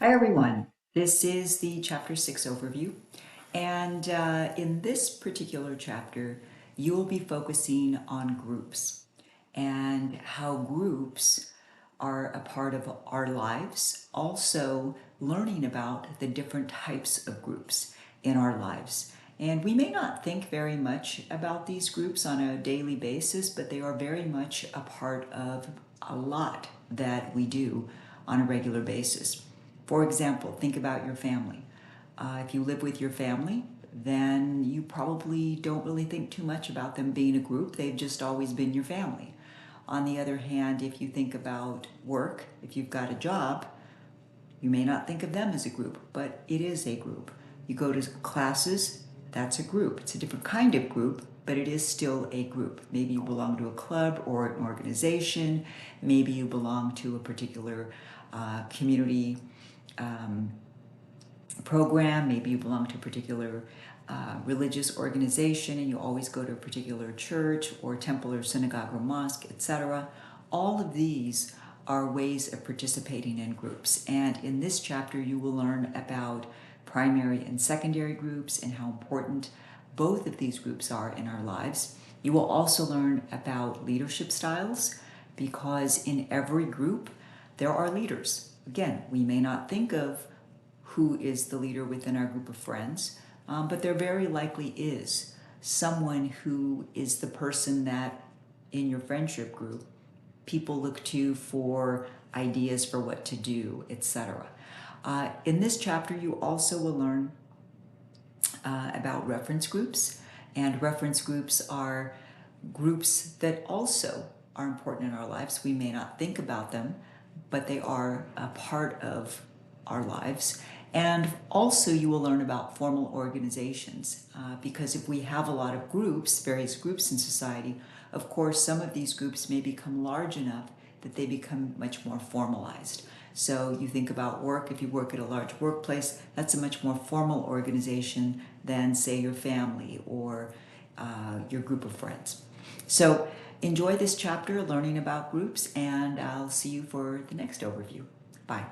Hi everyone, this is the Chapter 6 overview, and in this particular chapter you will be focusing on groups and how groups are a part of our lives, also learning about the different types of groups in our lives. And we may not think very much about these groups on a daily basis, but they are very much a part of a lot that we do on a regular basis. For example, think about your family. If you live with your family, then you probably don't really think too much about them being a group. They've just always been your family. On the other hand, if you think about work, if you've got a job, you may not think of them as a group, but it is a group. You go to classes, that's a group. It's a different kind of group, but it is still a group. Maybe you belong to a club or an organization. Maybe you belong to a particular community program. Maybe you belong to a particular religious organization and you always go to a particular church or temple or synagogue or mosque, etc. All of these are ways of participating in groups. And in this chapter, you will learn about primary and secondary groups and how important both of these groups are in our lives. You will also learn about leadership styles because in every group, there are leaders. Again, we may not think of who is the leader within our group of friends, but there very likely is someone who is the person that in your friendship group people look to for ideas for what to do, etc. In this chapter, you also will learn about reference groups, and reference groups are groups that also are important in our lives. We may not think about them, but they are a part of our lives. And also you will learn about formal organizations because if we have a lot of groups, various groups in society, of course some of these groups may become large enough that they become much more formalized. So you think about work, if you work at a large workplace, that's a much more formal organization than say your family or your group of friends. So enjoy this chapter learning about groups, and I'll see you for the next overview. Bye.